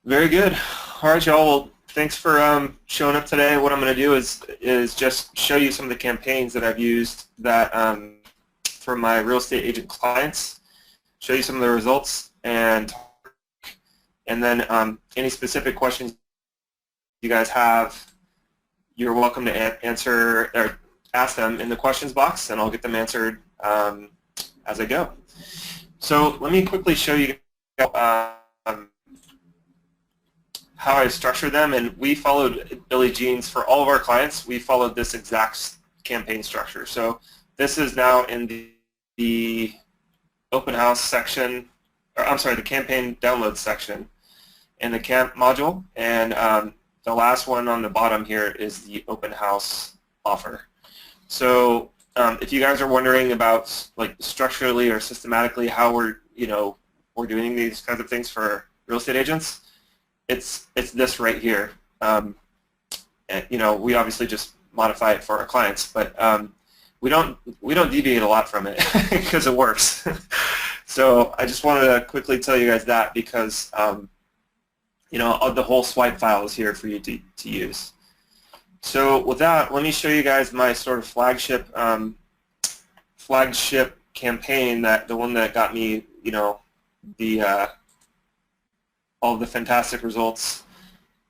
Very good. All right, y'all. Well, thanks for showing up today. What I'm going to do is just show you some of the campaigns that I've used that for my real estate agent clients. Show you some of the results, and then any specific questions you guys have, you're welcome to answer or ask them in the questions box, and I'll get them answered as I go. So let me quickly show you how I structure them, and we followed Billy Jean's for all of our clients. We followed this exact campaign structure. So this is now in the open house section, or I'm sorry, the campaign download section in the camp module, and the last one on the bottom here is the open house offer. So if you guys are wondering about like structurally or systematically how we're doing these kinds of things for real estate agents, it's this right here. And, we obviously just modify it for our clients, but we don't deviate a lot from it because it works. So I just wanted to quickly tell you guys that because the whole swipe file is here for you to use. So with that, let me show you guys my sort of flagship campaign, the one that got me all of the fantastic results.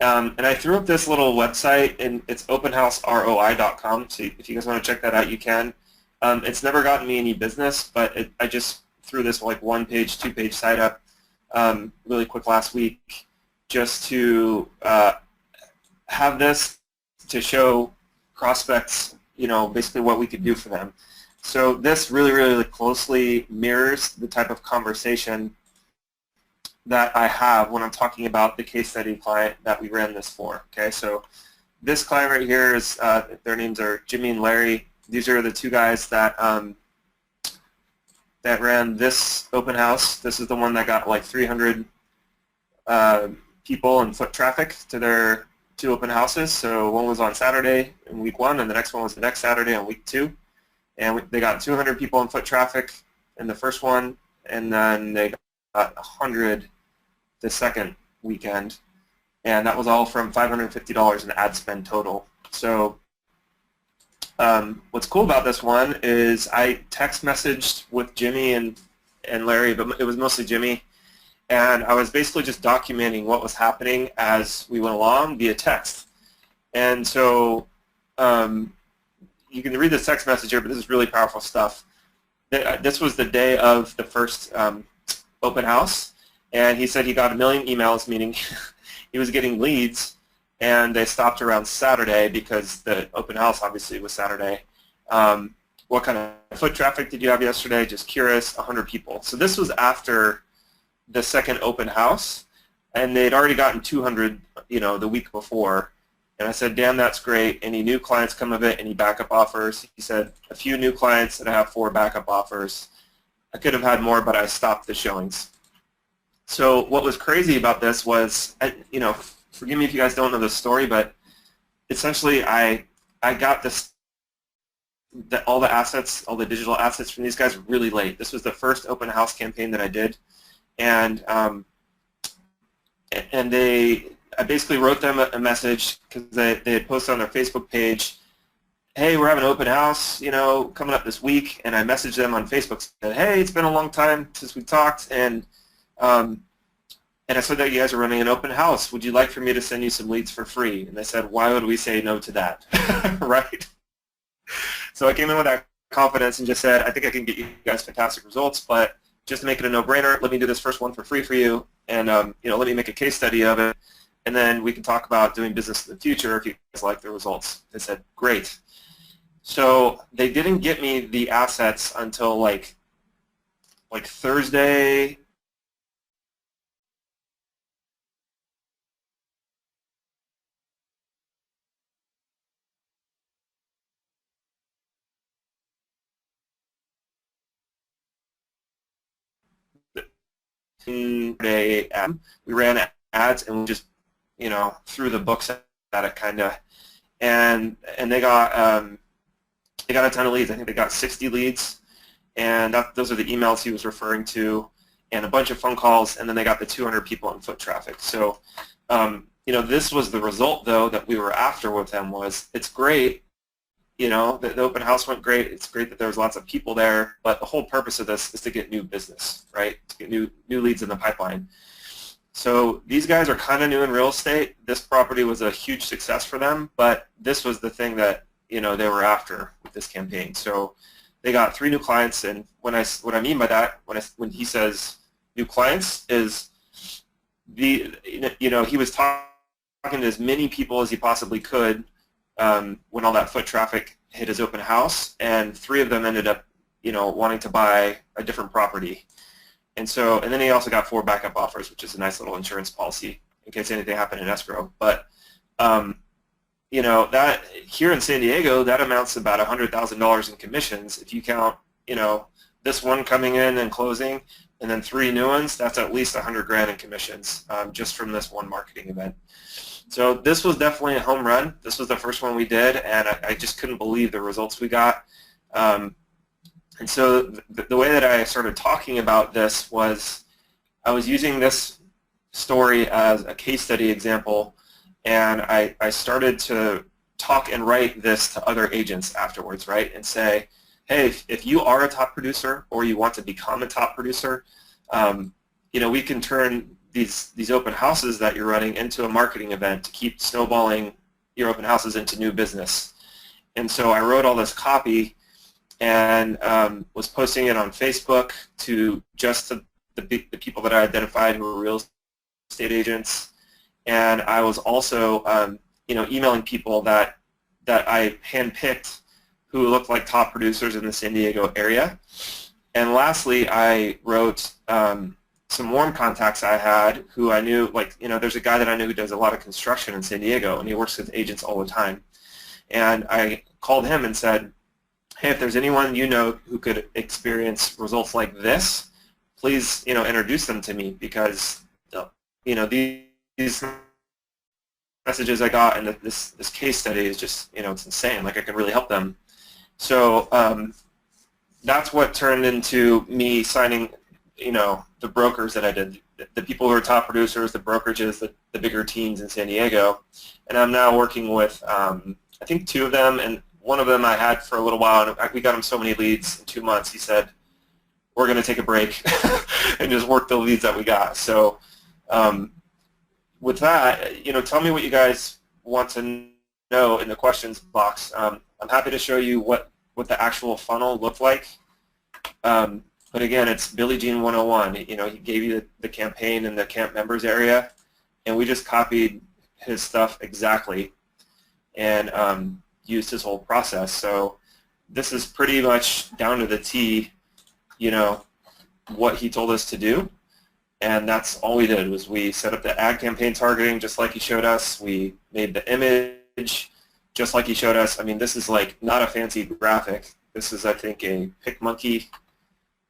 And I threw up this little website, and it's openhouseroi.com. So if you guys want to check that out, you can. It's never gotten me any business, but I just threw this like 1-page, 2-page site up really quick last week, just to have this to show prospects, basically what we could do for them. So this really, really closely mirrors the type of conversation that I have when I'm talking about the case study client that we ran this for. Okay, so this client right here is, their names are Jimmy and Larry. These are the two guys that that ran this open house. This is the one that got like 300 people and foot traffic to their 2 open houses. So one was on Saturday in week 1, and the next one was the next Saturday on week 2. And they got 200 people in foot traffic in the first one, and then they got 100 the second weekend, and that was all from $550 in ad spend total. So what's cool about this one is I text messaged with Jimmy and Larry, but it was mostly Jimmy, and I was basically just documenting what was happening as we went along via text. And so you can read this text message here, but this is really powerful stuff. This was the day of the first open house, and he said he got 1 million emails, meaning he was getting leads, and they stopped around Saturday because the open house obviously was Saturday. What kind of foot traffic did you have yesterday? Just curious, 100 people. So this was after the second open house, and they'd already gotten 200, the week before. And I said, damn, that's great. Any new clients come of it? Any backup offers? He said, a few new clients, and I have 4 backup offers. I could have had more, but I stopped the showings. So what was crazy about this was, forgive me if you guys don't know the story, but essentially I got all the assets, all the digital assets from these guys really late. This was the first open house campaign that I did, and I basically wrote them a message because they had posted on their Facebook page, hey, we're having an open house, coming up this week, and I messaged them on Facebook, said, hey, it's been a long time since we talked, and I said that you guys are running an open house. Would you like for me to send you some leads for free? And they said, why would we say no to that? Right? So I came in with that confidence and just said, I think I can get you guys fantastic results, but just to make it a no-brainer, let me do this first one for free for you, and let me make a case study of it, and then we can talk about doing business in the future if you guys like the results. They said, great. So they didn't get me the assets until like Thursday. We ran ads and we just threw the books at it kind of, and they got a ton of leads. I think they got 60 leads, and those are the emails he was referring to. and a bunch of phone calls, and then they got the 200 people in foot traffic. So, this was the result, though, that we were after with them. Was it's great, the open house went great. It's great that there was lots of people there, but the whole purpose of this is to get new business, right? To get new leads in the pipeline. So these guys are kind of new in real estate. This property was a huge success for them, but this was the thing that they were after with this campaign. So they got 3 new clients, and what I mean by that, when he says new clients, is he was talking to as many people as he possibly could when all that foot traffic hit his open house, and 3 of them ended up wanting to buy a different property. And then he also got 4 backup offers, which is a nice little insurance policy in case anything happened in escrow. But that here in San Diego, that amounts to about $100,000 in commissions. If you count, this one coming in and closing, and then 3 new ones, that's at least $100,000 in commissions just from this one marketing event. So this was definitely a home run. This was the first one we did, and I just couldn't believe the results we got. And so the way that I started talking about this was I was using this story as a case study example, and I started to talk and write this to other agents afterwards, right, and say, hey, if you are a top producer or you want to become a top producer, we can turn these open houses that you're running into a marketing event to keep snowballing your open houses into new business. And so I wrote all this copy and was posting it on Facebook to just the people that I identified who were real estate agents, and I was also emailing people that I handpicked who looked like top producers in the San Diego area. And lastly, I wrote some warm contacts I had who I knew, there's a guy that I knew who does a lot of construction in San Diego, and he works with agents all the time. And I called him and said, hey, if there's anyone who could experience results like this, please, introduce them to me, because, these messages I got and this case study is just, it's insane. Like, I can really help them. So that's what turned into me signing, the brokers that I did, the people who are top producers, the brokerages, the bigger teams in San Diego. And I'm now working with, I think 2 of them, and one of them I had for a little while, and we got him so many leads in 2 months. He said, we're going to take a break and just work the leads that we got. So with that, tell me what you guys want to know in the questions box. I'm happy to show you what the actual funnel looked like. But again, it's Billy Jean 101. He gave you the campaign in the camp members area, and we just copied his stuff exactly and used his whole process. So this is pretty much down to the T, what he told us to do. And that's all we did, was we set up the ad campaign targeting just like he showed us. We made the image just like he showed us. I mean, this is like not a fancy graphic. This is, I think, a PicMonkey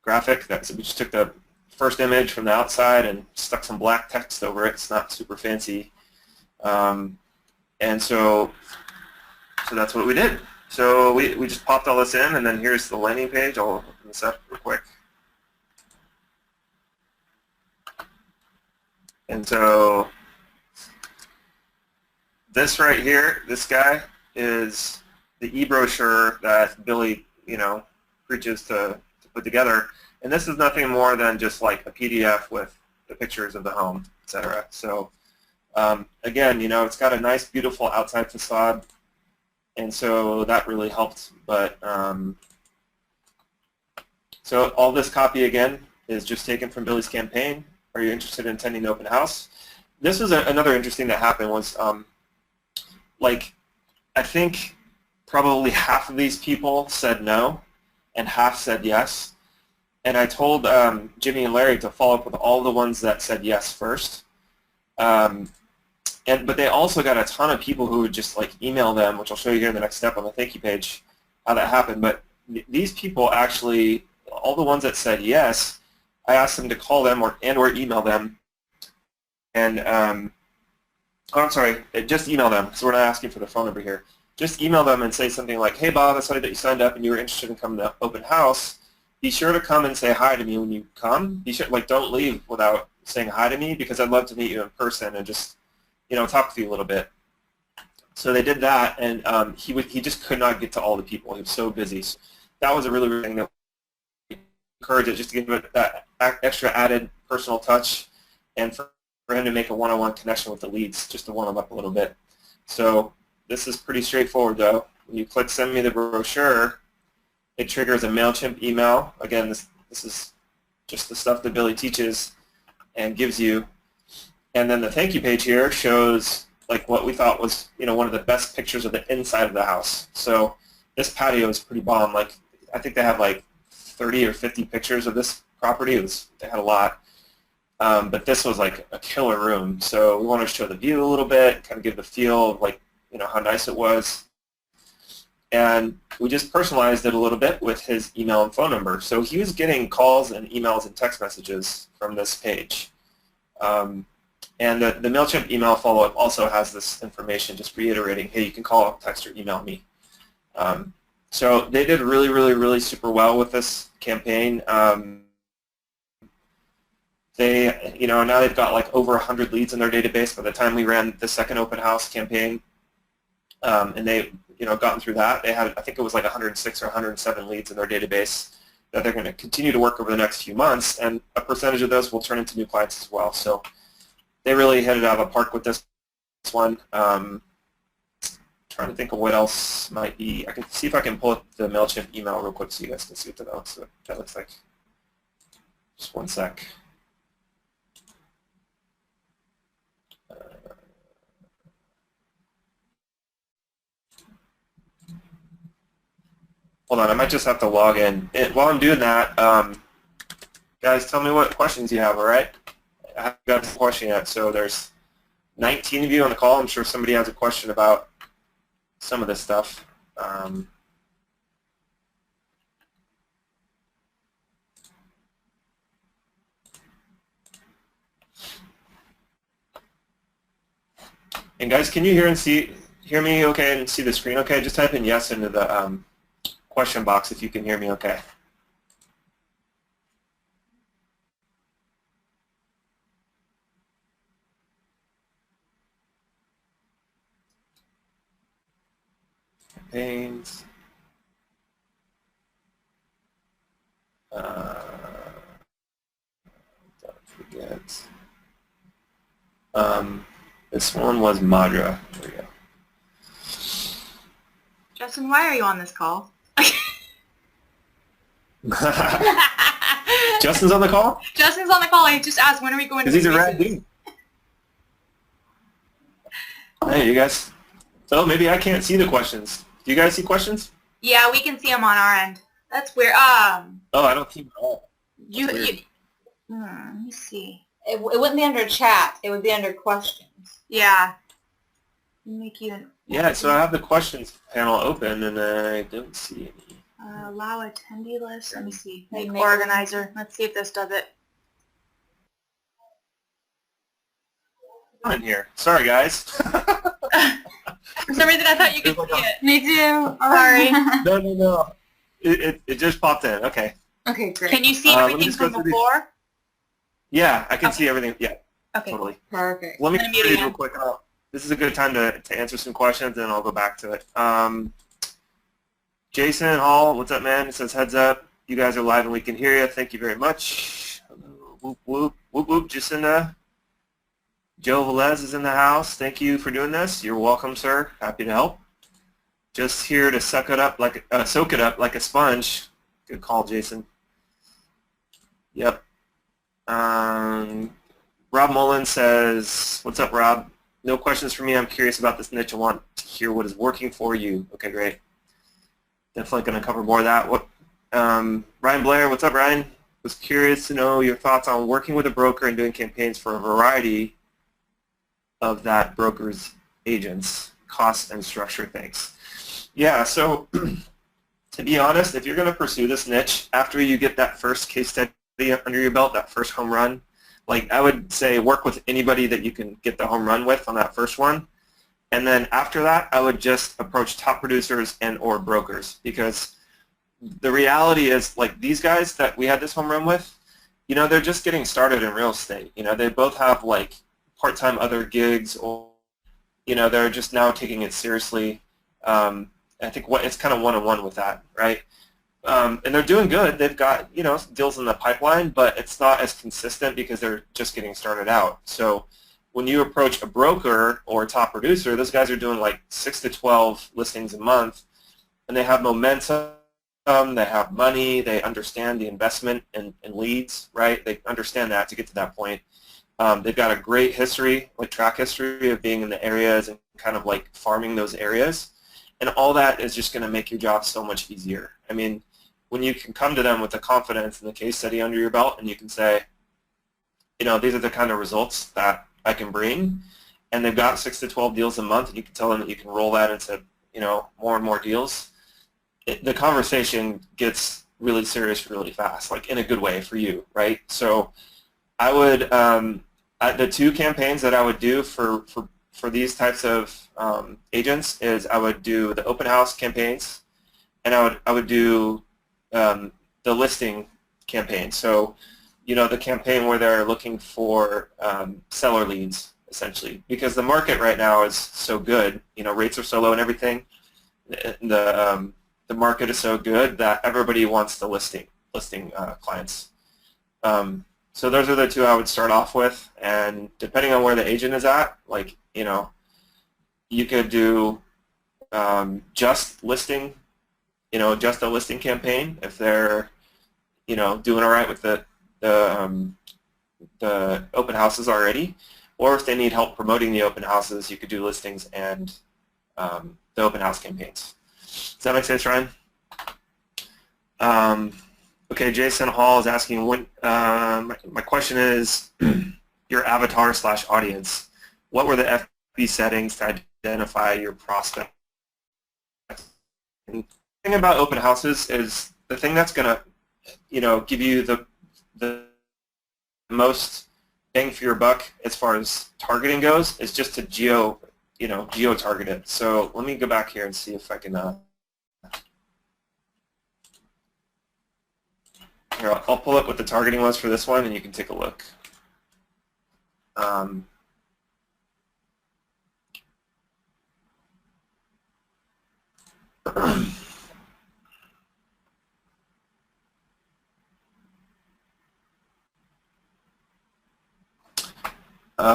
graphic. So we just took the first image from the outside and stuck some black text over it. It's not super fancy. And so that's what we did. So we just popped all this in, and then here's the landing page. I'll open this up real quick. And so this right here, this guy, is the e-brochure that Billy, preaches to put together. And this is nothing more than just like a PDF with the pictures of the home, etc. So again, it's got a nice, beautiful outside facade, and so that really helped. But so all this copy again is just taken from Billy's campaign. Are you interested in attending the open house? This was another interesting that happened was, I think probably half of these people said no, and half said yes. And I told Jimmy and Larry to follow up with all the ones that said yes first. But they also got a ton of people who would just email them, which I'll show you here in the next step on the thank you page, how that happened. But these people actually, all the ones that said yes, I asked them to call them or email them, and just email them, so we're not asking for the phone number here. Just email them and say something like, hey Bob, I saw that you signed up and you were interested in coming to the open house. be sure to come and say hi to me when you come. Be sure, like, don't leave without saying hi to me, because I'd love to meet you in person and just, talk with you a little bit. So they did that, and he just could not get to all the people. He was so busy. So that was a really, really thing that we encourage it, just to give it that extra added personal touch, and for him to make a one-on-one connection with the leads, just to warm them up a little bit. So this is pretty straightforward, though. When you click send me the brochure, it triggers a MailChimp email. Again, this is just the stuff that Billy teaches and gives you. And then the thank you page here shows like what we thought was, one of the best pictures of the inside of the house. So this patio is pretty bomb. Like, I think they have like 30 or 50 pictures of this property. They had a lot. But this was like a killer room. So we want to show the view a little bit, kind of give the feel of like, how nice it was. And we just personalized it a little bit with his email and phone number. So he was getting calls and emails and text messages from this page. And the MailChimp email follow-up also has this information, just reiterating, hey, you can call, text, or email me. So they did really, really, really super well with this campaign. They, now they've got like over 100 leads in their database by the time we ran the second open house campaign. And they, gotten through that. They had, I think it was like 106 or 107 leads in their database that they're going to continue to work over the next few months, and a percentage of those will turn into new clients as well. So they really hit it out of the park with this one. Trying to think of what else might be. I can see if I can pull up the MailChimp email real quick so you guys can see what that looks like. Just one sec. Hold on, I might just have to log in. While I'm doing that, guys, tell me what questions you have, all right? I haven't got a question yet, so there's 19 of you on the call. I'm sure somebody has a question about some of this stuff. And guys, can you hear me okay and see the screen okay? Just type in yes into the question box if you can hear me okay. Campaigns. Don't forget. This one was Madra. There we go. Justin, why are you on this call? Justin's on the call? Justin's on the call. I just asked, when are we going to Because he's a rad dude. Hey, you guys. So maybe I can't see the questions. Do you guys see questions? Yeah, we can see them on our end. That's weird. Oh, I don't see them at all. Let me see. It wouldn't be under chat. It would be under questions. Yeah. Make you. Yeah, so I have the questions panel open, and I don't see any. Allow attendee list. Let me see. Make Make organizer. Let's see if this does it. I'm in here. Sorry, guys. For some reason, I thought you could see it. Me too. Sorry. No. It just popped in. Okay. Okay, great. Can you see everything from before? Yeah, I can see everything. Yeah, Okay. totally. Perfect. Let me I'm read muting real you. quick. This is a good time to answer some questions, and I'll go back to it. Jason Hall, what's up, man? It says, heads up. You guys are live and we can hear you. Thank you very much. Hello. Whoop, whoop. Whoop, whoop. Jacinda. Joe Velez is in the house. Thank you for doing this. You're welcome, sir. Happy to help. Just here to soak it up like a sponge. Good call, Jason. Yep. Rob Mullen says, what's up, Rob? No questions for me. I'm curious about this niche. I want to hear what is working for you. Okay, great. Definitely going to cover more of that. Ryan Blair, what's up, Ryan? Was curious to know your thoughts on working with a broker and doing campaigns for a variety of that broker's agents, cost and structure. Thanks. Yeah, so to be honest, if you're going to pursue this niche, after you get that first case study under your belt, that first home run, like I would say work with anybody that you can get the home run with on that first one. And then after that, I would just approach top producers and or brokers, because the reality is, like, these guys that we had this home run with, you know, they're just getting started in real estate. You know, they both have like part-time other gigs, or, you know, they're just now taking it seriously. I think it's kind of one-on-one with that, right? And they're doing good. They've got, you know, deals in the pipeline, but it's not as consistent because they're just getting started out. So when you approach a broker or a top producer, those guys are doing like 6 to 12 listings a month, and they have momentum, they have money, they understand the investment in leads, right? They understand that to get to that point. They've got a great history, like track history of being in the areas and kind of like farming those areas. And all that is just going to make your job so much easier. I mean, when you can come to them with the confidence and the case study under your belt, and you can say, you know, these are the kind of results that I can bring, and they've got 6 to 12 deals a month, and you can tell them that you can roll that into, you know, more and more deals, the conversation gets really serious really fast, like in a good way for you, right? So I would, the 2 campaigns that I would do for these types of agents is I would do the open house campaigns, and I would do the listing campaign. So, you know, the campaign where they're looking for seller leads, essentially, because the market right now is so good. You know, rates are so low and everything. The market is so good that everybody wants the listing clients. So those are the 2 I would start off with, and depending on where the agent is at, like, you know, you could do just listing, you know, just a listing campaign if they're, you know, doing all right with the open houses already, or if they need help promoting the open houses, you could do listings and the open house campaigns. Does that make sense, Ryan? Okay, Jason Hall is asking, my question is, your avatar/audience, what were the FB settings to identify your prospect? And the thing about open houses is the thing that's going to, you know, give you the most bang for your buck as far as targeting goes is just to geo-target it. So let me go back here and see if I can, here, I'll pull up what the targeting was for this one, and you can take a look.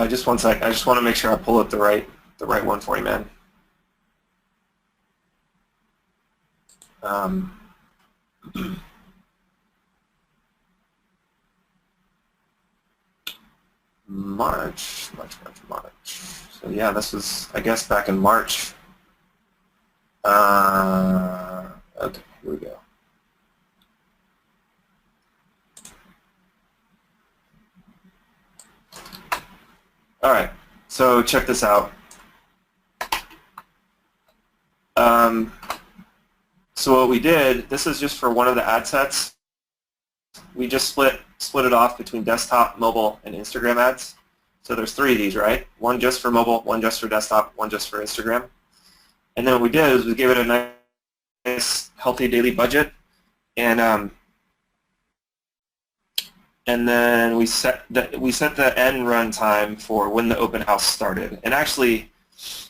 Just one sec. I just want to make sure I pull up the right one for you, man. March. So yeah, this was, I guess, back in March. Okay, here we go. All right, so check this out. So what we did, this is just for one of the ad sets. We just split it off between desktop, mobile, and Instagram ads. So there's 3 of these, right? One just for mobile, one just for desktop, one just for Instagram. And then what we did is we gave it a nice, healthy daily budget, and then we set the end run time for when the open house started. And actually,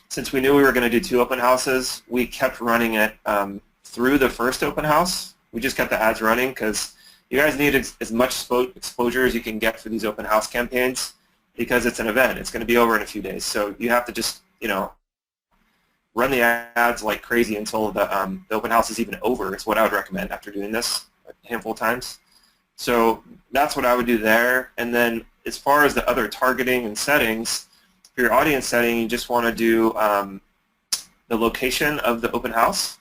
since we knew we were going to do 2 open houses, we kept running it through the first open house. We just kept the ads running because you guys need as much exposure as you can get for these open house campaigns, because it's an event. It's going to be over in a few days. So you have to just, you know, run the ads like crazy until the open house is even over. It's what I would recommend after doing this a handful of times. So that's what I would do there. And then as far as the other targeting and settings, for your audience setting, you just want to do the location of the open house,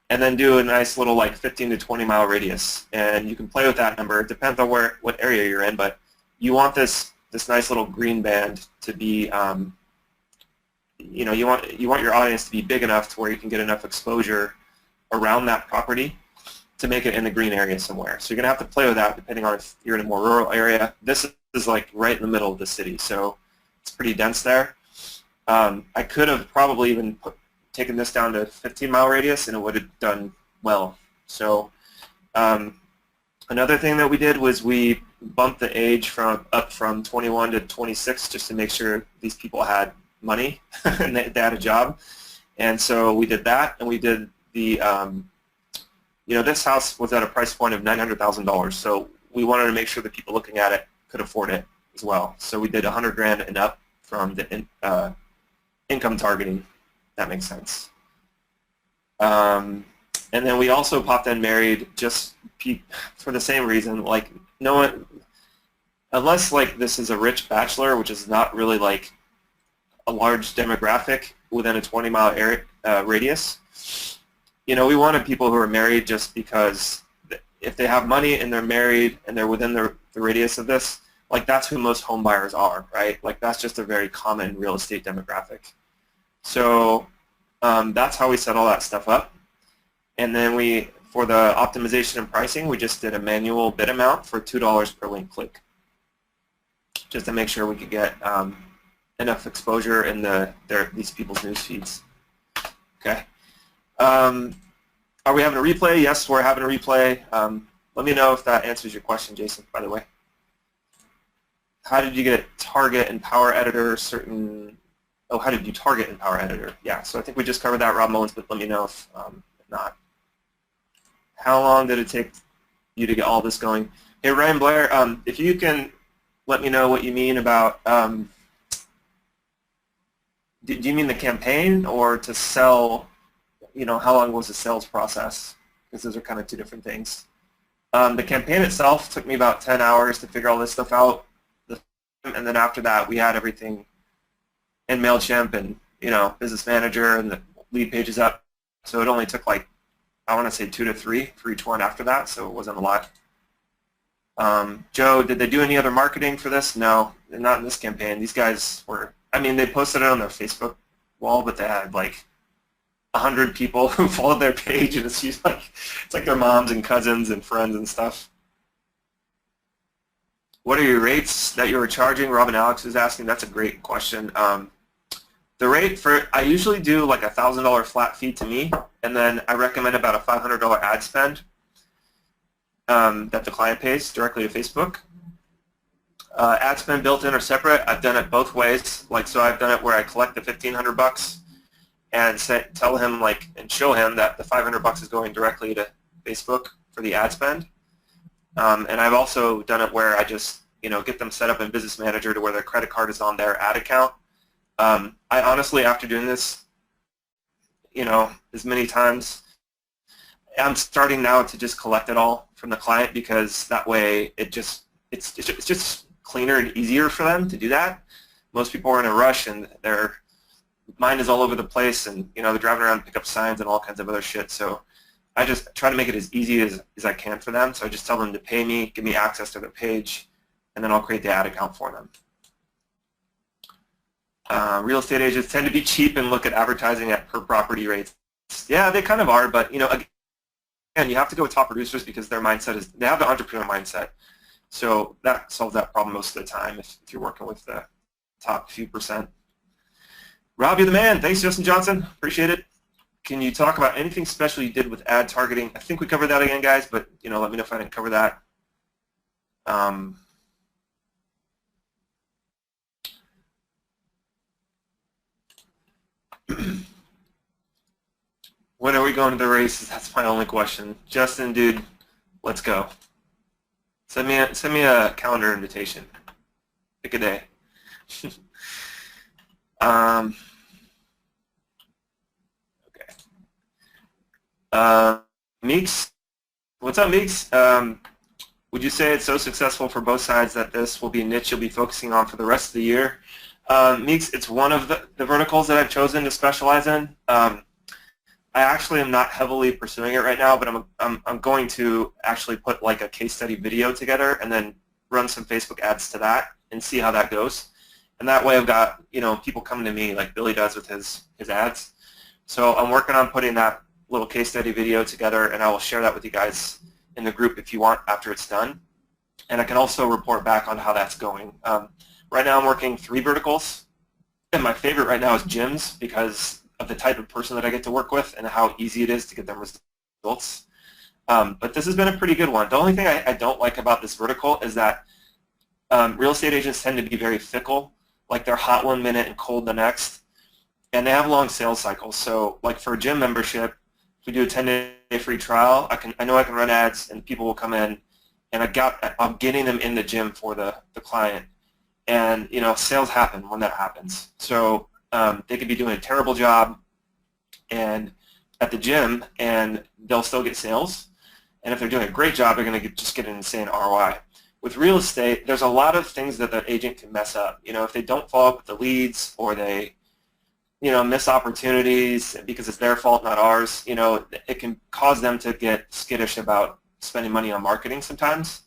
and then do a nice little like 15 to 20 mile radius. And you can play with that number. It depends on what area you're in, but you want this nice little green band to be, you know, you want your audience to be big enough to where you can get enough exposure around that property to make it in the green area somewhere. So you're going to have to play with that depending on if you're in a more rural area. This is like right in the middle of the city, so it's pretty dense there. I could have probably even taken this down to 15 mile radius and it would have done well. So Another thing that we did was we bumped the age up from 21 to 26 just to make sure these people had money and they had a job. And so we did that, and we did the, this house was at a price point of $900,000. So we wanted to make sure the people looking at it could afford it as well. So we did 100 grand and up from the income targeting. That makes sense. And then we also popped in married just for the same reason. Like, no one, unless like this is a rich bachelor, which is not really like a large demographic within a 20-mile area radius. We wanted people who are married just because if they have money and they're married and they're within the radius of this, like that's who most home buyers are, right? Like that's just a very common real estate demographic. So that's how we set all that stuff up. And then for the optimization and pricing, we just did a manual bid amount for $2 per link click, just to make sure we could get enough exposure in these people's news feeds. Okay. Are we having a replay? Yes, we're having a replay. Let me know if that answers your question, Jason, by the way. How did you get target and power editor how did you target in Power Editor? Yeah, so I think we just covered that, Rob Mullins, but let me know if not. How long did it take you to get all this going? Hey, Ryan Blair, if you can let me know what you mean about, do you mean the campaign or to sell, how long was the sales process? Because those are kind of two different things. The campaign itself took me about 10 hours to figure all this stuff out. And then after that, we had everything in MailChimp and, Business Manager and the lead pages up. So it only took like, I want to say 2 to 3 for each one after that, so it wasn't a lot. Joe, did they do any other marketing for this? No, not in this campaign. These guys were, they posted it on their Facebook wall, but they had like 100 people who followed their page, and it's like their moms and cousins and friends and stuff. What are your rates that you were charging? Robin Alex is asking. That's a great question. The rate I usually do like a $1,000 flat fee to me, and then I recommend about a $500 ad spend that the client pays directly to Facebook. Ad spend built in or separate, I've done it both ways. So I've done it where I collect the $1,500 and tell him and show him that the $500 is going directly to Facebook for the ad spend. And I've also done it where I just, get them set up in Business Manager to where their credit card is on their ad account. I honestly, after doing this, as many times, I'm starting now to just collect it all from the client, because that way it's just cleaner and easier for them to do that. Most people are in a rush and their mind is all over the place, and they're driving around to pick up signs and all kinds of other shit. So I just try to make it as easy as I can for them. So I just tell them to pay me, give me access to their page, and then I'll create the ad account for them. Real estate agents tend to be cheap and look at advertising at per property rates. Yeah, they kind of are, but again, you have to go with top producers because their mindset they have the entrepreneur mindset. So that solves that problem most of the time if you're working with the top few percent. Rob, you're the man. Thanks, Justin Johnson. Appreciate it. Can you talk about anything special you did with ad targeting? I think we covered that again, guys, but let me know if I didn't cover that. When are we going to the races? That's my only question. Justin, dude, let's go. Send me a calendar invitation. Pick a day. Okay. Meeks, what's up, Meeks? Would you say it's so successful for both sides that this will be a niche you'll be focusing on for the rest of the year? Meeks, it's one of the verticals that I've chosen to specialize in. I actually am not heavily pursuing it right now, but I'm going to actually put like a case study video together and then run some Facebook ads to that and see how that goes. And that way I've got people coming to me like Billy does with his ads. So I'm working on putting that little case study video together, and I will share that with you guys in the group if you want after it's done. And I can also report back on how that's going. Right now I'm working 3 verticals, and my favorite right now is gyms because of the type of person that I get to work with and how easy it is to get them results. But this has been a pretty good one. The only thing I don't like about this vertical is that real estate agents tend to be very fickle. Like they're hot one minute and cold the next. And they have long sales cycles. So like for a gym membership, if we do a 10-day free trial, I know I can run ads and people will come in, and I'm getting them in the gym for the client. And sales happen when that happens. So they could be doing a terrible job and at the gym, and they'll still get sales. And if they're doing a great job, they're going to just get an insane ROI. With real estate, there's a lot of things that the agent can mess up. If they don't follow up with the leads, or they miss opportunities because it's their fault, not ours, it can cause them to get skittish about spending money on marketing sometimes.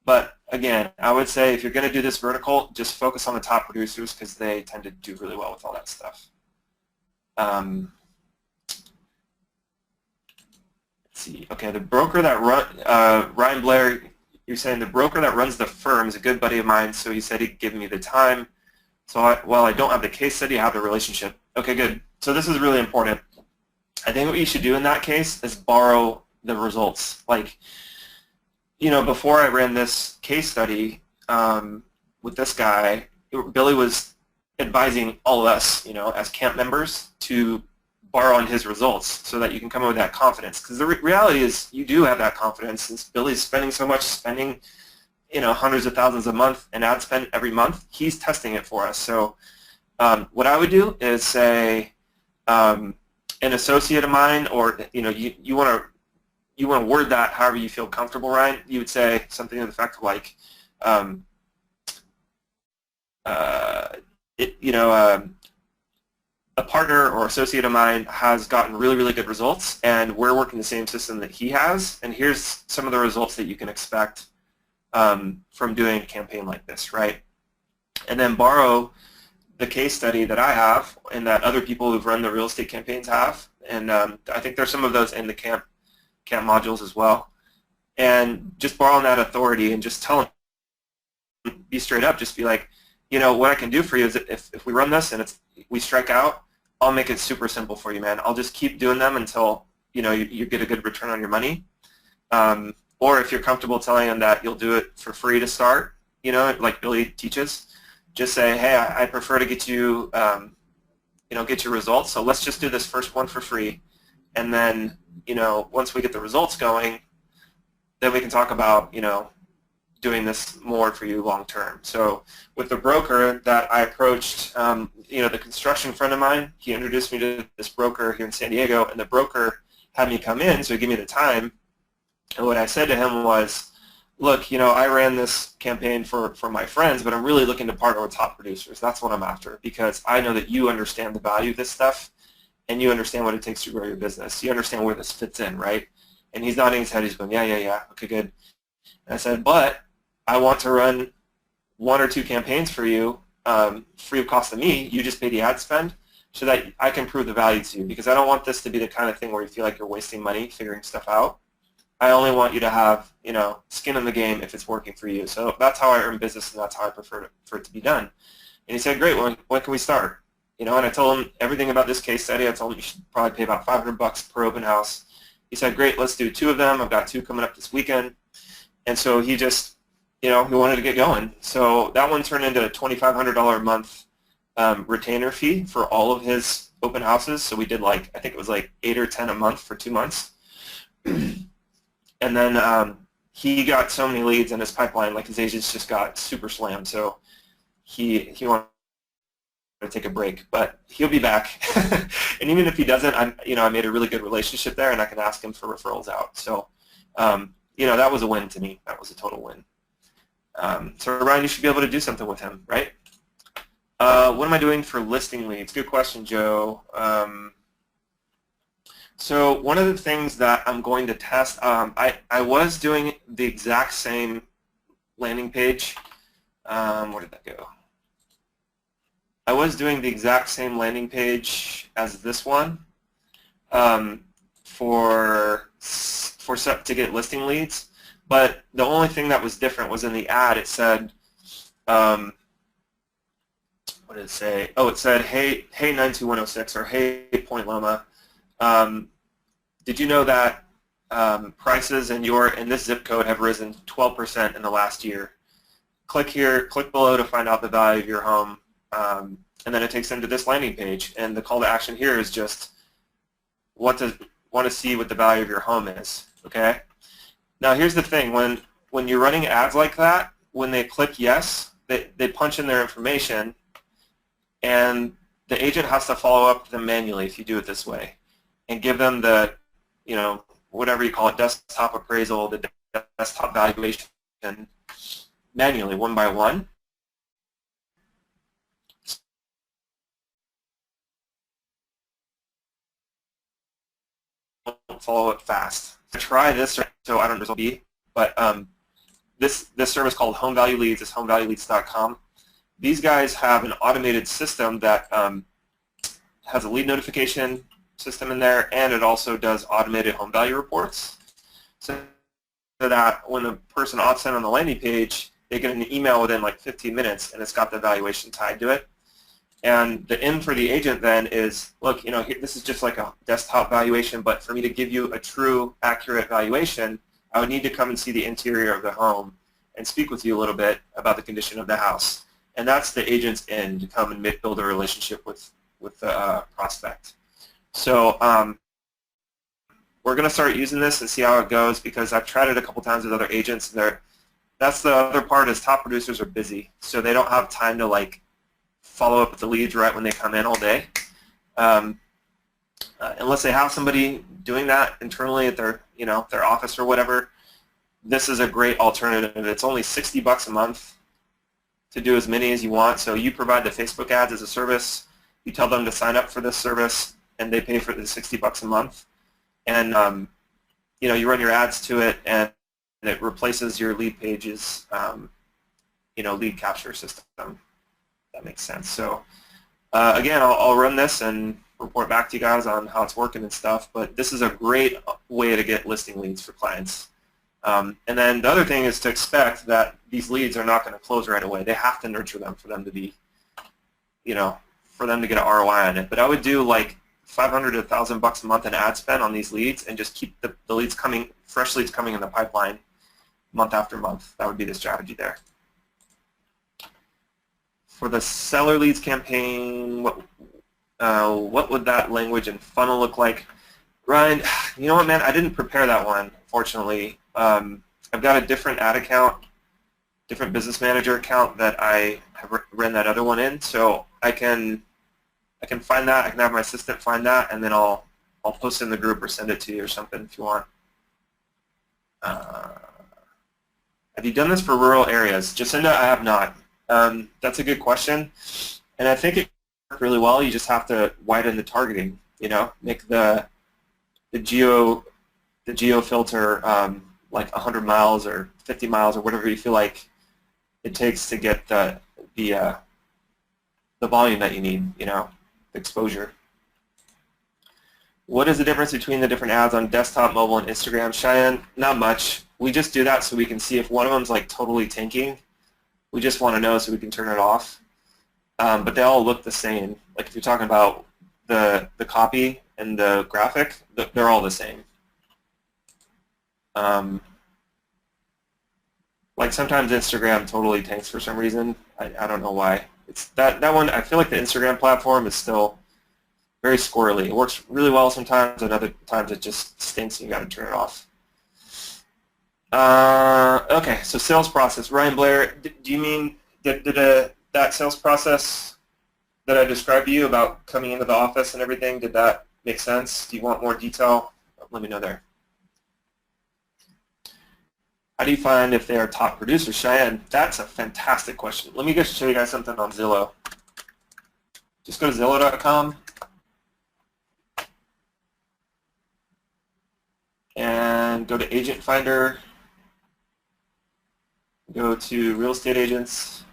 But again, I would say if you're going to do this vertical, just focus on the top producers because they tend to do really well with all that stuff. Let's see. Okay, the broker that Ryan Blair, you're saying the broker that runs the firm is a good buddy of mine, so he said he'd give me the time. So while I don't have the case study, I have the relationship. Okay, good. So this is really important. I think what you should do in that case is borrow the results. Like, before I ran this case study with this guy, Billy was advising all of us, as camp members to borrow on his results so that you can come in with that confidence. Because the reality is you do have that confidence since Billy's spending so much, spending hundreds of thousands a month in ad spend every month. He's testing it for us. So what I would do is say an associate of mine, or you want to word that however you feel comfortable, Ryan. You would say something to the effect of like, a partner or associate of mine has gotten really, really good results, and we're working the same system that he has, and here's some of the results that you can expect from doing a campaign like this, right? And then borrow the case study that I have and that other people who've run the real estate campaigns have, and I think there's some of those in the camp modules as well. And just borrow on that authority and just tell them, be straight up, just be like, what I can do for you is if we run this and we strike out, I'll make it super simple for you, man. I'll just keep doing them until you get a good return on your money. Or if you're comfortable telling them that you'll do it for free to start, like Billy teaches, just say, hey, I prefer to get you, get your results. So let's just do this first one for free, and then once we get the results going, then we can talk about doing this more for you long term. So with the broker that I approached, the construction friend of mine, he introduced me to this broker here in San Diego, and the broker had me come in, so he gave me the time. And what I said to him was, look, I ran this campaign for my friends, but I'm really looking to partner with top producers. That's what I'm after, because I know that you understand the value of this stuff, and you understand what it takes to grow your business. You understand where this fits in, right? And he's nodding his head. He's going, yeah, okay, good. And I said, but I want to run 1 or 2 campaigns for you, free of cost to me. You just pay the ad spend so that I can prove the value to you, because I don't want this to be the kind of thing where you feel like you're wasting money figuring stuff out. I only want you to have, skin in the game if it's working for you. So that's how I earn business, and that's how I prefer for it to be done. And he said, great, when can we start? And I told him everything about this case study. I told him you should probably pay about $500 per open house. He said, great, let's do 2 of them. I've got 2 coming up this weekend. And so he just, he wanted to get going. So that one turned into a $2,500 a month retainer fee for all of his open houses. So we did I think it was 8 or 10 a month for 2 months. And then he got so many leads in his pipeline, his agents just got super slammed. So he wanted to take a break, but he'll be back. And even if he doesn't, I made a really good relationship there, and I can ask him for referrals out. So, that was a win to me. That was a total win. So Ryan, you should be able to do something with him, right? What am I doing for listing leads? Good question, Joe. So one of the things that I'm going to test, I was doing the exact same landing page. Where did that go? I was doing the exact same landing page as this one to get listing leads. But the only thing that was different was in the ad. It said, what did it say? Oh, it said, hey 92106, or hey Point Loma. Did you know that prices in this zip code have risen 12% in the last year. Click here, click below to find out the value of your home, and then it takes them to this landing page. And the call to action here is just want to see what the value of your home is. Okay. Now here's the thing: when you're running ads like that, when they click yes, they punch in their information, and the agent has to follow up with them manually if you do it this way, and give them the, whatever you call it, desktop appraisal, the desktop valuation, manually, one by one. Don't follow it fast. Try this, so I don't know B, but this service called Home Value Leads is homevalueleads.com. These guys have an automated system that has a lead notification system in there, and it also does automated home value reports, so that when the person opts in on the landing page, they get an email within like 15 minutes, and it's got the valuation tied to it. And the in for the agent then is, look, this is just like a desktop valuation, but for me to give you a true, accurate valuation, I would need to come and see the interior of the home and speak with you a little bit about the condition of the house. And that's the agent's in, to come and build a relationship with the prospect. So we're going to start using this and see how it goes, because I've tried it a couple times with other agents. That's the other part, is top producers are busy, so they don't have time to follow up with the leads right when they come in all day. Unless they have somebody doing that internally at their their office or whatever, this is a great alternative. It's only $60 a month to do as many as you want. So you provide the Facebook ads as a service. You tell them to sign up for this service, and they pay for the $60 a month. And you run your ads to it, and it replaces your lead pages, lead capture system. That makes sense. So again, I'll run this and report back to you guys on how it's working and stuff. But this is a great way to get listing leads for clients. And then the other thing is to expect that these leads are not going to close right away. They have to nurture them for them to be, for them to get an ROI on it. But I would do like $500 to $1,000 a month in ad spend on these leads, and just keep the leads coming, fresh leads coming in the pipeline month after month. That would be the strategy there. For the seller leads campaign, what would that language and funnel look like? Ryan, you know what, man? I didn't prepare that one, fortunately. I've got a different ad account, different business manager account that I have ran that other one in, so I can find that. I can have my assistant find that, and then I'll post it in the group or send it to you or something if you want. Have you done this for rural areas? Jacinda, I have not. That's a good question, and I think it works really well. You just have to widen the targeting. Make the geo filter like 100 miles or 50 miles or whatever you feel like it takes to get the volume that you need. The exposure. What is the difference between the different ads on desktop, mobile, and Instagram? Cheyenne, not much. We just do that so we can see if one of them's like totally tanking. We just want to know so we can turn it off. But they all look the same. Like if you're talking about the copy and the graphic, they're all the same. Like sometimes Instagram totally tanks for some reason. I don't know why. It's that one. I feel like the Instagram platform is still very squirrely. It works really well sometimes, and other times it just stinks and you got to turn it off. Okay, so sales process. Ryan Blair, do you mean that sales process that I described to you about coming into the office and everything, did that make sense? Do you want more detail? Let me know there. How do you find if they are top producers? Cheyenne, that's a fantastic question. Let me just show you guys something on Zillow. Just go to Zillow.com and go to Agent Finder. Go to Real Estate Agents.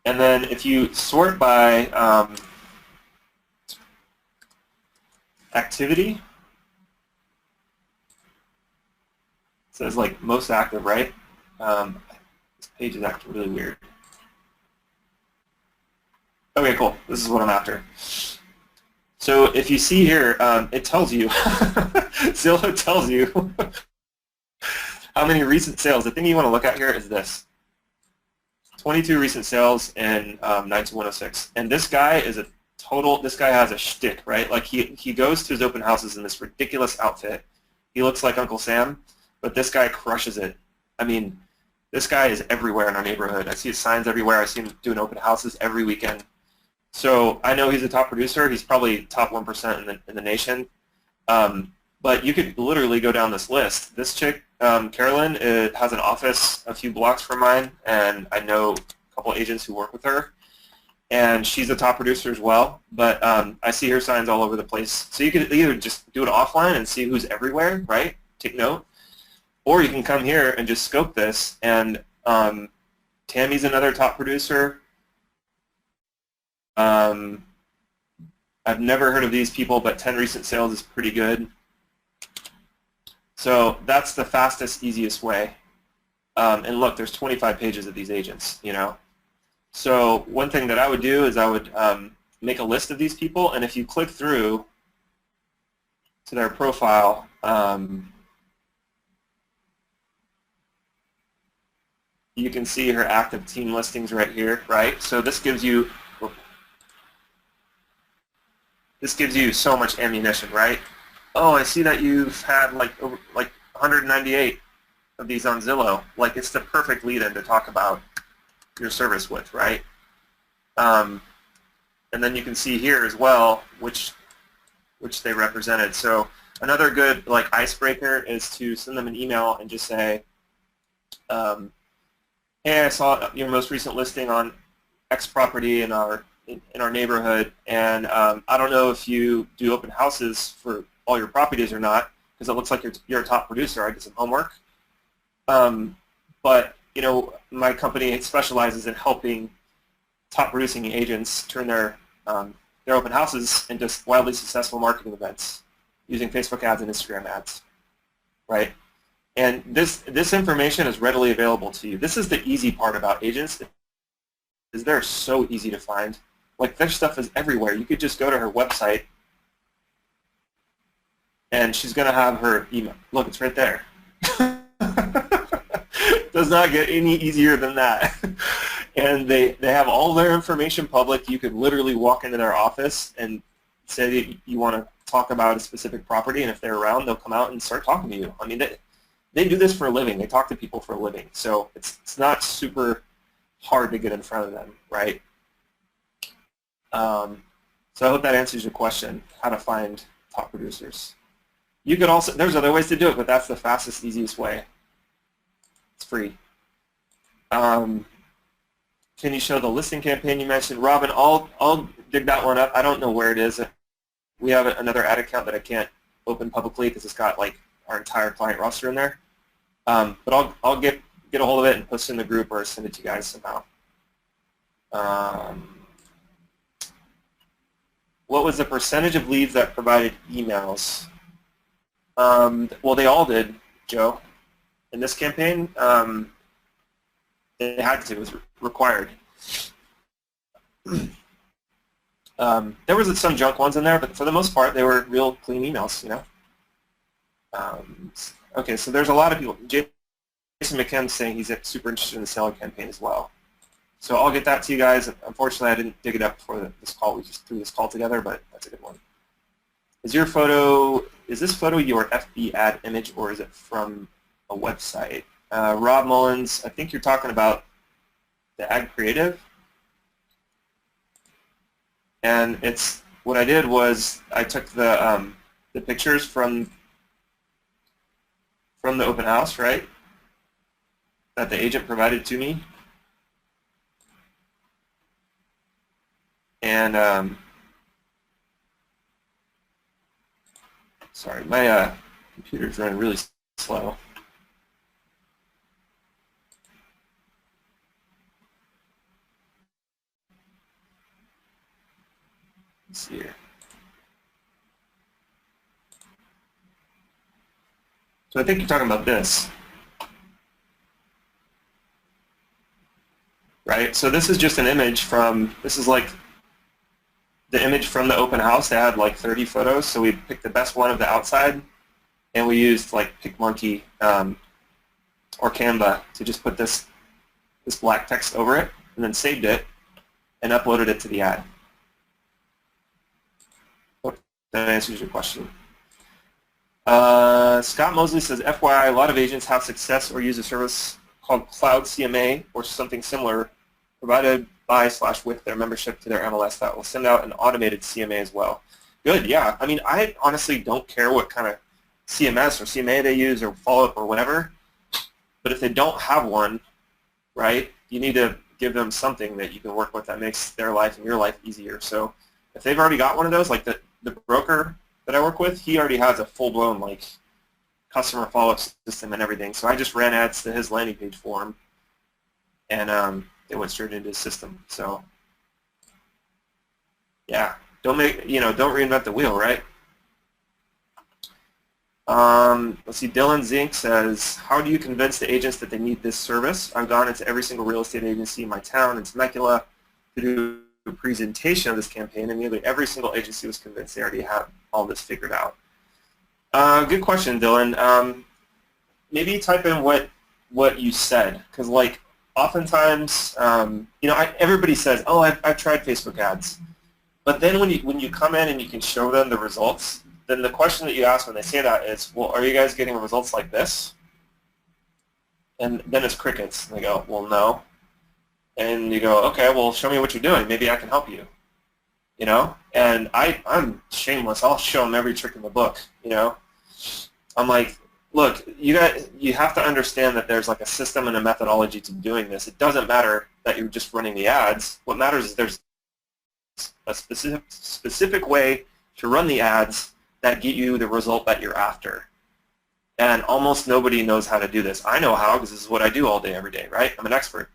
And then if you sort by activity, it says like most active, right? This page is actually really weird. Okay, cool. This is what I'm after. So if you see here, it tells you, Zillow tells you how many recent sales. The thing you want to look at here is this. 22 recent sales in 92106. And this guy is a total, this guy has a shtick, right? Like he goes to his open houses in this ridiculous outfit. He looks like Uncle Sam, but this guy crushes it. I mean, this guy is everywhere in our neighborhood. I see his signs everywhere. I see him doing open houses every weekend. So I know he's a top producer. He's probably top 1% in the nation. But you could literally go down this list. This chick, Carolyn, has an office a few blocks from mine, and I know a couple agents who work with her. And she's a top producer as well, but I see her signs all over the place. So you could either just do it offline and see who's everywhere, right? Take note. Or you can come here and just scope this, and Tammy's another top producer. I've never heard of these people, but 10 recent sales is pretty good. So that's the fastest, easiest way. And look, there's 25 pages of these agents, you know. So one thing that I would do is I would make a list of these people, and if you click through to their profile, you can see her active team listings right here, right? So this gives you so much ammunition, right? Oh, I see that you've had like 198 of these on Zillow. Like, it's the perfect lead-in to talk about your service with, right? And then you can see here as well which they represented. So another good like icebreaker is to send them an email and just say, hey, I saw your most recent listing on X property in our neighborhood, and I don't know if you do open houses for all your properties or not, because it looks like you're a top producer. I did some homework, but you know, my company specializes in helping top producing agents turn their open houses into wildly successful marketing events using Facebook ads and Instagram ads, right? And this information is readily available to you. This is the easy part about agents, is they're so easy to find. Like, their stuff is everywhere. You could just go to her website, and she's going to have her email. Look, it's right there. Does not get any easier than that. And they have all their information public. You could literally walk into their office and say that you want to talk about a specific property, and if they're around, they'll come out and start talking to you. I mean, they do this for a living. They talk to people for a living. So it's not super hard to get in front of them, right? So I hope that answers your question, how to find top producers. You could also, there's other ways to do it, but that's the fastest, easiest way. It's free. Can you show the listing campaign you mentioned? Robin, I'll dig that one up. I don't know where it is. We have another ad account that I can't open publicly because it's got like our entire client roster in there. But I'll get a hold of it and post it in the group or send it to you guys somehow. What was the percentage of leads that provided emails? Well, they all did, Joe. In this campaign, they had to. It was required. There was some junk ones in there, but for the most part, they were real clean emails, you know. Okay, so there's a lot of people. Jason McKim's saying he's super interested in the seller campaign as well. So I'll get that to you guys. Unfortunately, I didn't dig it up before this call. We just threw this call together, but that's a good one. Is this photo your FB ad image, or is it from a website? Rob Mullins, I think you're talking about the ad creative. And what I did was I took the pictures from the open house, right, that the agent provided to me. And sorry, my computer's running really slow. Let's see here. So I think you're talking about this, right? So this is just an image from, this is like the image from the open house. They had like 30 photos, so we picked the best one of the outside, and we used like PicMonkey or Canva to just put this black text over it, and then saved it and uploaded it to the ad. Hope that answers your question. Scott Mosley says, FYI, a lot of agents have success or use a service called Cloud CMA or something similar provided by / with their membership to their MLS that will send out an automated CMA as well. Good, yeah. I mean, I honestly don't care what kind of CMS or CMA they use or follow-up or whatever, but if they don't have one, right, you need to give them something that you can work with that makes their life and your life easier. So if they've already got one of those, like the broker that I work with, he already has a full-blown like customer follow-up system and everything. So I just ran ads to his landing page for him, and they went straight into his system. So yeah, don't reinvent the wheel, right? Let's see, Dylan Zink says, how do you convince the agents that they need this service? I've gone into every single real estate agency in my town in Temecula to do a presentation of this campaign, and nearly every single agency was convinced they already have all this figured out. Good question, Dylan. Maybe type in what you said, because like oftentimes, everybody says, oh, I've tried Facebook ads, but then when you come in and you can show them the results, then the question that you ask when they say that is, well, are you guys getting results like this? And then it's crickets. And they go, well, no. And you go, okay, well, show me what you're doing. Maybe I can help you. You know? And I'm shameless. I'll show them every trick in the book. You know? I'm like, look, you have to understand that there's like a system and a methodology to doing this. It doesn't matter that you're just running the ads. What matters is there's a specific way to run the ads that get you the result that you're after. And almost nobody knows how to do this. I know how, because this is what I do all day, every day, right? I'm an expert.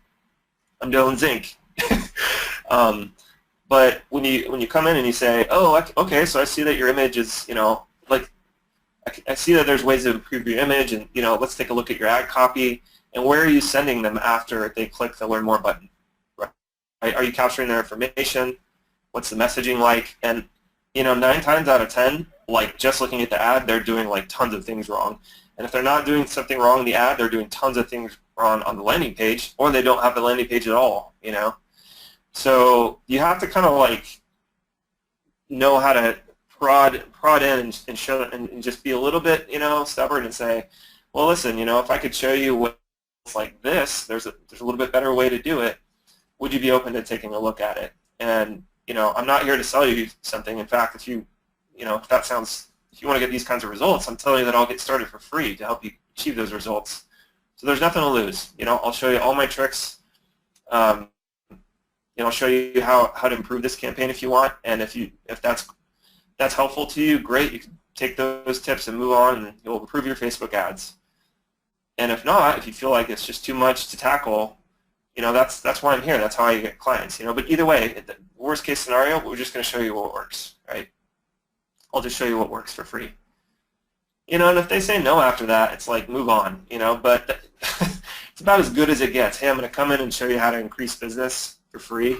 I'm Dylan Zink. But when you come in and you say, oh, okay, so I see that your image is, like, I see that there's ways to improve your image, and, let's take a look at your ad copy, and where are you sending them after they click the Learn More button? Right? Are you capturing their information? What's the messaging like? And 9 times out of 10, like just looking at the ad, they're doing like tons of things wrong. And if they're not doing something wrong in the ad, they're doing tons of things wrong on the landing page, or they don't have the landing page at all, So you have to kind of like know how to prod in and show and just be a little bit, stubborn and say, well, listen, if I could show you what it's like this, there's a little bit better way to do it. Would you be open to taking a look at it? And I'm not here to sell you something. In fact, if you want to get these kinds of results, I'm telling you that I'll get started for free to help you achieve those results. So there's nothing to lose. I'll show you all my tricks. I'll show you how to improve this campaign if you want, and if that's helpful to you, great. You can take those tips and move on, and you'll improve your Facebook ads. And if not, if you feel like it's just too much to tackle, that's why I'm here. That's how I get clients. But either way, the worst case scenario, we're just going to show you what works, right? I'll just show you what works for free. And if they say no after that, it's like move on. But it's about as good as it gets. Hey, I'm going to come in and show you how to increase business for free.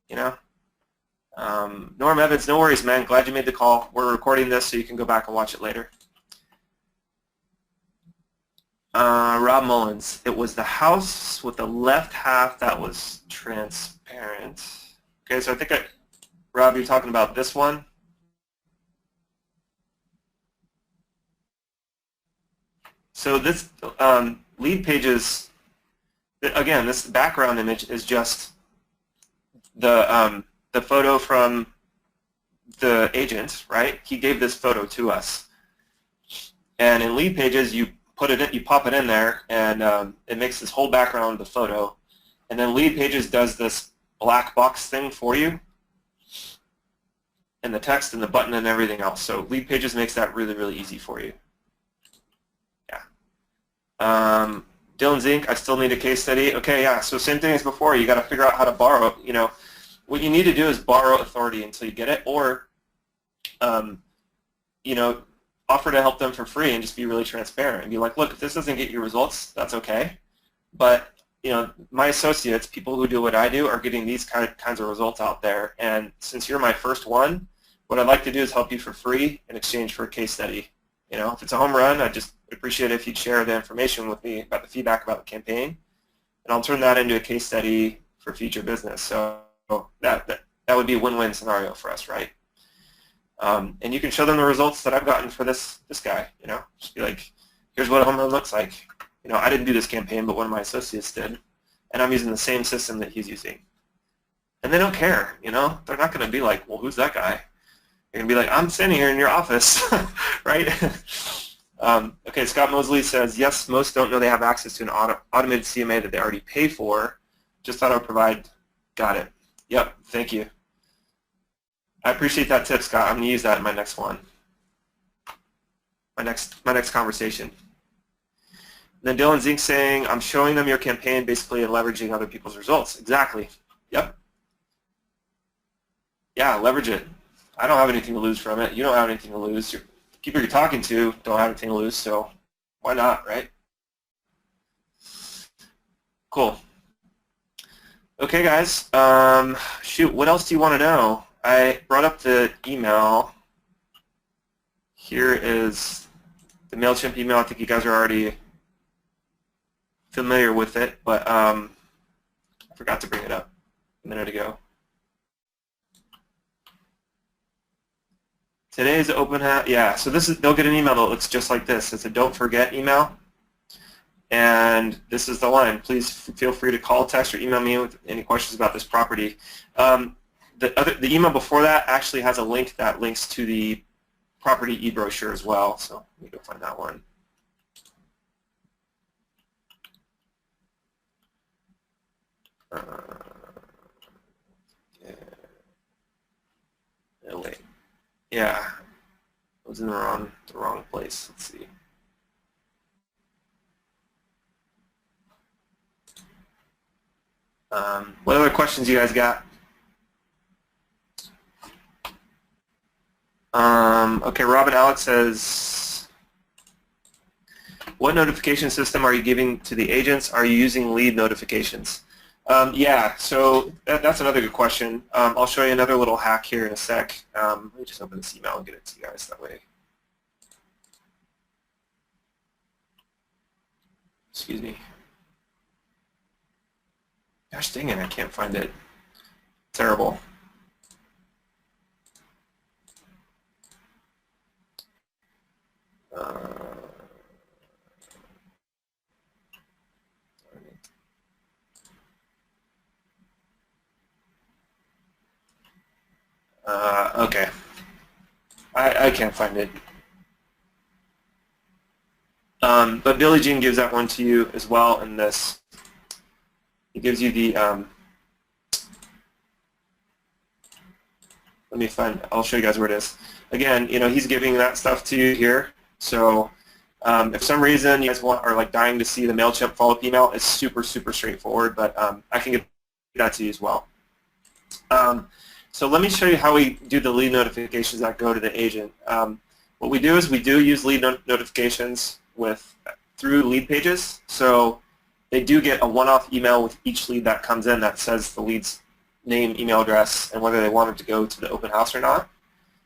Norm Evans, no worries, man. Glad you made the call. We're recording this so you can go back and watch it later. Rob Mullins, it was the house with the left half that was transparent. Okay, so I think Rob, you're talking about this one. So this lead pages, again, this background image is just the photo from the agent, right? He gave this photo to us, and in lead pages, you pop it in there, and it makes this whole background the photo, and then lead pages does this black box thing for you, and the text and the button and everything else. So lead pages makes that really, really easy for you. Yeah. Dylan Zink, I still need a case study. Okay, yeah. So same thing as before. You got to figure out how to borrow. What you need to do is borrow authority until you get it, or offer to help them for free and just be really transparent and be like, look, if this doesn't get you results, that's okay, but my associates, people who do what I do, are getting these kinds of results out there. And since you're my first one, what I'd like to do is help you for free in exchange for a case study. If it's a home run, I'd just appreciate it if you'd share the information with me about the feedback about the campaign, and I'll turn that into a case study for future business. So that would be a win-win scenario for us, right? And you can show them the results that I've gotten for this guy. Just be like, here's what a home run looks like. I didn't do this campaign, but one of my associates did, and I'm using the same system that he's using. And they don't care. They're not going to be like, well, who's that guy? You're going to be like, I'm standing here in your office, right? Okay, Scott Mosley says, yes, most don't know they have access to an automated CMA that they already pay for. Just thought I would provide. Got it. Yep, thank you. I appreciate that tip, Scott. I'm going to use that in my next one, my next conversation. And then Dylan Zink saying, I'm showing them your campaign basically and leveraging other people's results. Exactly. Yep. Yeah, leverage it. I don't have anything to lose from it. You don't have anything to lose. Your people you're talking to don't have anything to lose, so why not, right? Cool. Okay, guys. Shoot, what else do you want to know? I brought up the email. Here is the MailChimp email. I think you guys are already familiar with it, but I forgot to bring it up a minute ago. Today's open house, yeah, so they'll get an email that looks just like this. It's a don't forget email, and this is the line. Please feel free to call, text, or email me with any questions about this property. The email before that actually has a link that links to the property e-brochure as well, so let me go find that one. Oh, wait. Yeah, I was in the wrong place. Let's see. What other questions you guys got? Okay, Robin Alex says, what notification system are you giving to the agents? Are you using lead notifications? Yeah, so that's another good question. I'll show you another little hack here in a sec. Let me just open this email and get it to you guys that way. Excuse me. Gosh dang it, I can't find it. Terrible. Okay. I can't find it. But Billie Jean gives that one to you as well in this. He gives you the, let me find, I'll show you guys where it is. Again, he's giving that stuff to you here. So if for some reason you guys are like dying to see the MailChimp follow-up email, it's super, super straightforward, but I can give that to you as well. So let me show you how we do the lead notifications that go to the agent. What we do is we do use lead notifications through lead pages. So they do get a one-off email with each lead that comes in that says the lead's name, email address, and whether they want it to go to the open house or not.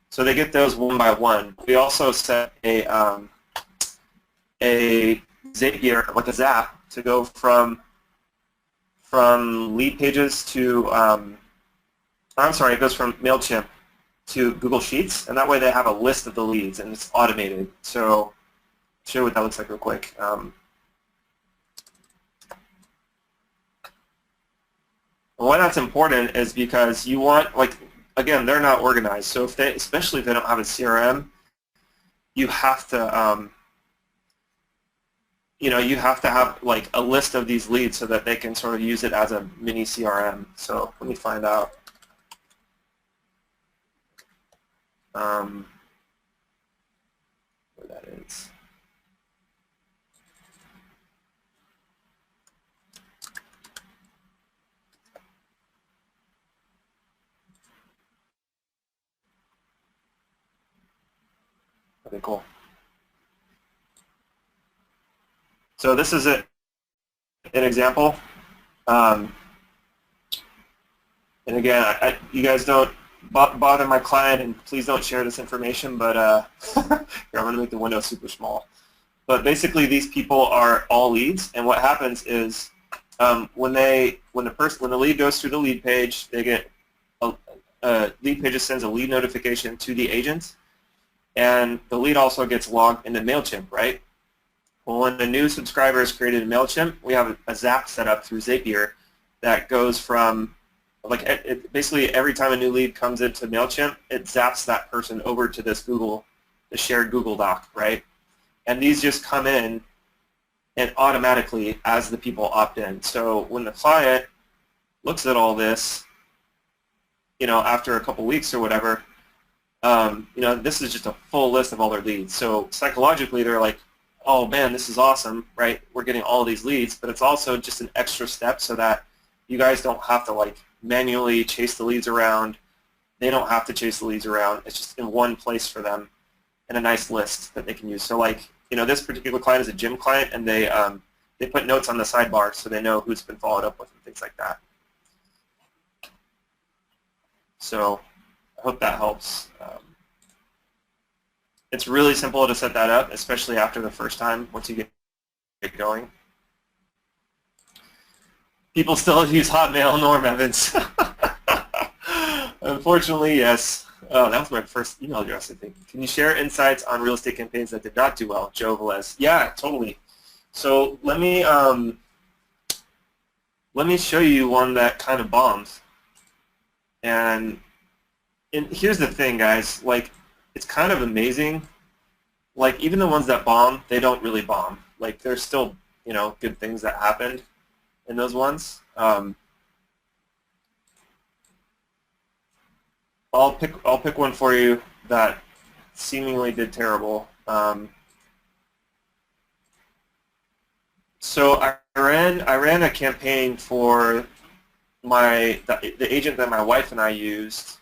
So they get those one by one. We also set a Zapier, like a Zap, to go from lead pages to I'm sorry, it goes from MailChimp to Google Sheets, and that way they have a list of the leads, and it's automated. So I'll show you what that looks like real quick. Why that's important is because you want, again, they're not organized. So especially if they don't have a CRM, you have to, you have to have like a list of these leads so that they can sort of use it as a mini CRM. So let me find out. Where that is. Okay, cool. So this is an example. And again, you guys don't bother my client, and please don't share this information, but here, I'm going to make the window super small. But basically, these people are all leads, and what happens is when the lead goes through the lead page, they get lead page sends a lead notification to the agent, and the lead also gets logged into MailChimp, right? Well, when a new subscriber is created in MailChimp, we have a Zap set up through Zapier that goes from, basically every time a new lead comes into MailChimp, it zaps that person over to this the shared Google Doc, right? And these just come in and automatically as the people opt in. So when the client looks at all this, after a couple weeks or whatever, this is just a full list of all their leads. So psychologically, they're like, oh man, this is awesome, right? We're getting all these leads, but it's also just an extra step so that you guys don't have to manually chase the leads around. They don't have to chase the leads around. It's just in one place for them and a nice list that they can use. So this particular client is a gym client, and they put notes on the sidebar so they know who's been followed up with and things like that. So I hope that helps. It's really simple to set that up, especially after the first time once you get going. People still use Hotmail, Norm Evans. Unfortunately, yes. Oh, that was my first email address, I think. Can you share insights on real estate campaigns that did not do well? Joe Velez. Yeah, totally. So let me show you one that kind of bombed. And here's the thing, guys. It's kind of amazing. Even the ones that bomb, they don't really bomb. There's still, good things that happened in those ones. I'll pick one for you that seemingly did terrible. So I ran a campaign for the agent that my wife and I used.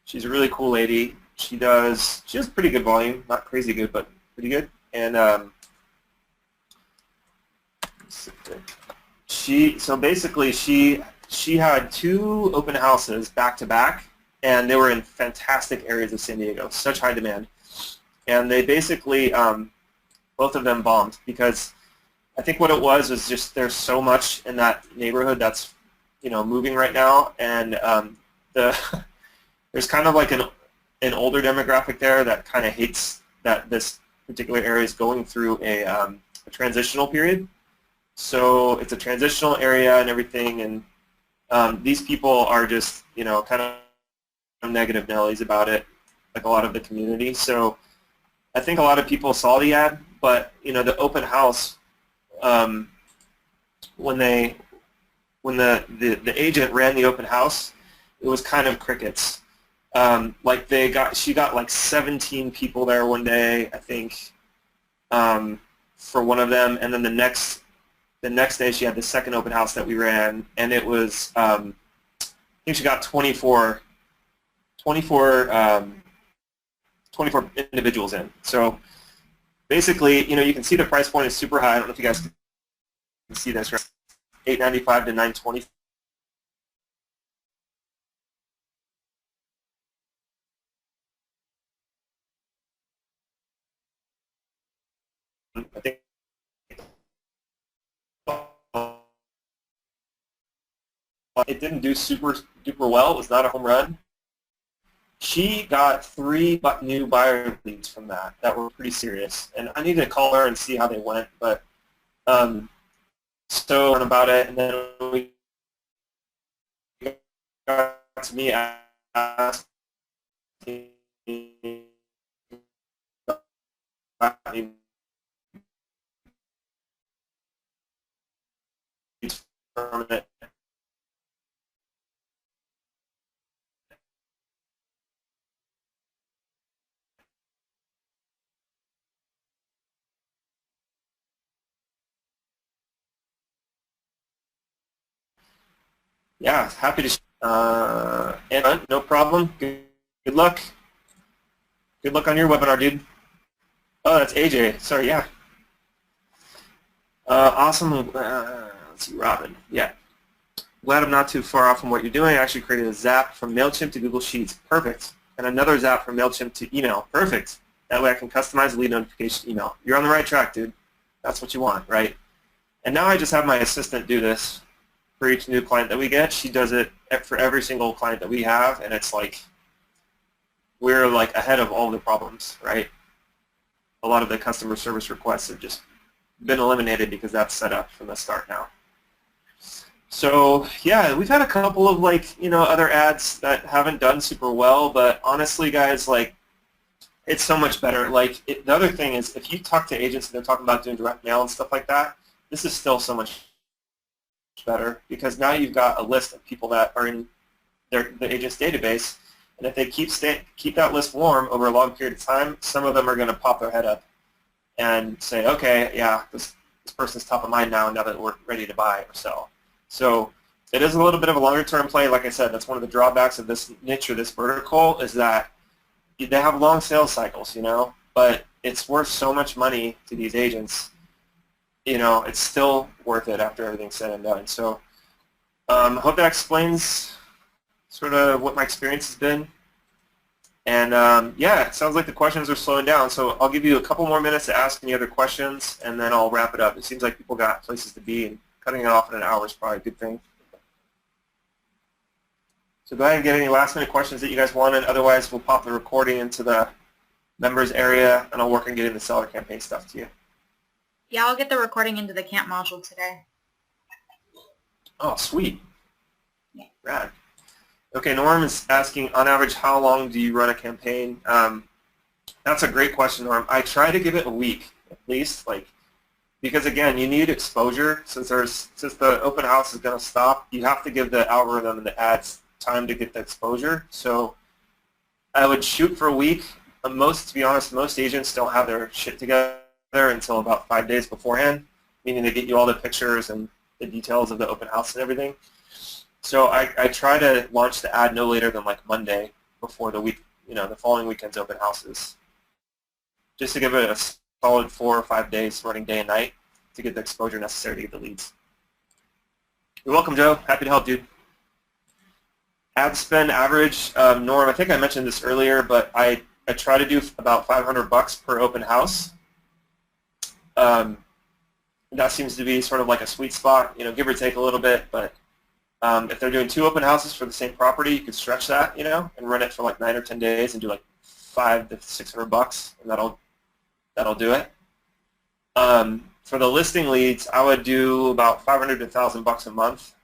She's a really cool lady. She has pretty good volume, not crazy good, but pretty good. And she had 2 open houses back to back, and they were in fantastic areas of San Diego, such high demand. And they basically, both of them bombed because I think what it was just there's so much in that neighborhood that's, moving right now, and there's kind of an older demographic there that kind of hates that this particular area is going through a transitional period. So it's a transitional area and everything, and these people are just, kind of negative Nellies about it, like a lot of the community. So I think a lot of people saw the ad, but, the open house, when the agent ran the open house, it was kind of crickets. She got 17 people there one day, I think, for one of them, and then the next day she had the second open house that we ran, and it was I think she got 24 individuals in. So basically, you can see the price point is super high. I don't know if you guys can see this, right? $895 to $920. I think it didn't do super duper well. It was not a home run. She got 3 new buyer leads from that were pretty serious, and I need to call her and see how they went. But so about it, and then we got to me asking from it. Yeah, happy to. And no problem. Good luck. Good luck on your webinar, dude. Oh, that's AJ. Sorry, yeah. Awesome. Let's see, Robin. Yeah. glad I'm not too far off from what you're doing. I actually created a Zap from MailChimp to Google Sheets. Perfect. And another Zap from MailChimp to email. Perfect. That way I can customize the lead notification email. You're on the right track, dude. That's what you want, right? And now I just have my assistant do this for each new client that we get. She does it for every single client that we have, and it's like we're like ahead of all the problems, right? A lot of the customer service requests have just been eliminated because that's set up from the start now. So yeah, we've had a couple of other ads that haven't done super well, but honestly, guys, it's so much better. The other thing is, if you talk to agents and they're talking about doing direct mail and stuff like that, this is still so much better because now you've got a list of people that are in the agent's database, and if they keep that list warm over a long period of time, some of them are going to pop their head up and say, okay, yeah, this person's top of mind now that we're ready to buy or sell. So it is a little bit of a longer-term play. Like I said, that's one of the drawbacks of this niche or this vertical is that they have long sales cycles, but it's worth so much money to these agents. It's still worth it after everything's said and done. So I hope that explains sort of what my experience has been. And yeah, it sounds like the questions are slowing down. So I'll give you a couple more minutes to ask any other questions, and then I'll wrap it up. It seems like people got places to be, and cutting it off in an hour is probably a good thing. So go ahead and get any last-minute questions that you guys wanted. Otherwise, we'll pop the recording into the members area, and I'll work on getting the seller campaign stuff to you. Yeah, I'll get the recording into the camp module today. Oh, sweet. Yeah. Rad. Okay, Norm is asking, on average, how long do you run a campaign? That's a great question, Norm. I try to give it a week, at least, because again, you need exposure. Since the open house is going to stop, you have to give the algorithm and the ads time to get the exposure. So I would shoot for a week. To be honest, most agents don't have their shit together until about 5 days beforehand, meaning they get you all the pictures and the details of the open house and everything. So I try to launch the ad no later than Monday before the week, the following weekend's open houses, just to give it a solid 4 or 5 days running day and night to get the exposure necessary to get the leads. You're welcome, Joe. Happy to help, dude. Ad spend average, Norm, I think I mentioned this earlier, but I try to do about $500 per open house. That seems to be sort of like a sweet spot, give or take a little bit, but if they're doing 2 open houses for the same property, you could stretch that, and run it for 9 or 10 days and do $500 to $600, and that'll do it. For the listing leads, I would do about $500 to $1,000 a month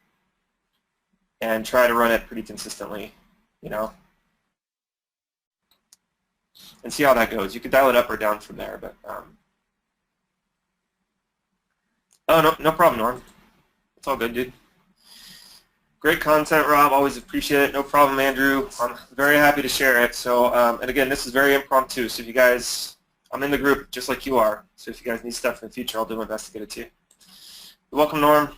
and try to run it pretty consistently, and see how that goes. You could dial it up or down from there, but oh, no problem, Norm. It's all good, dude. Great content, Rob. Always appreciate it. No problem, Andrew. I'm very happy to share it. So, and again, this is very impromptu. So if you guys, I'm in the group just like you are. So if you guys need stuff in the future, I'll do my best to get it to you. You're welcome, Norm.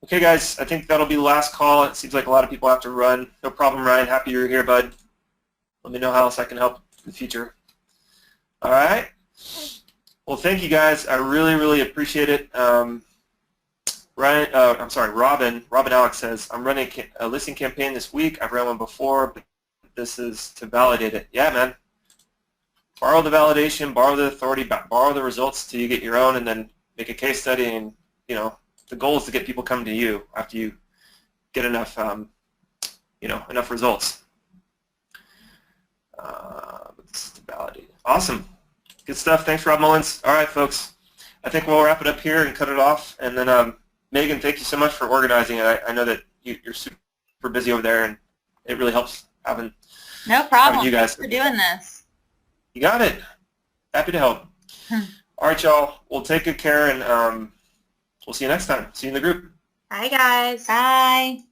Okay, guys, I think that'll be the last call. It seems like a lot of people have to run. No problem, Ryan. Happy you're here, bud. Let me know how else I can help in the future. All right. Well, thank you, guys. I really, really appreciate it. Robin Alex says, I'm running a listing campaign this week. I've ran one before, but this is to validate it. Yeah, man. Borrow the validation, borrow the authority, borrow the results till you get your own, and then make a case study. And, the goal is to get people coming to you after you get enough, enough results. But this is to validate. Awesome. Good stuff. Thanks, Rob Mullins. All right, folks. I think we'll wrap it up here and cut it off. And then, Megan, thank you so much for organizing it. I know that you're super busy over there, and it really helps having No problem. You guys. Thanks for doing this. You got it. Happy to help. All right, y'all. Well, take good care, and we'll see you next time. See you in the group. Bye, guys. Bye.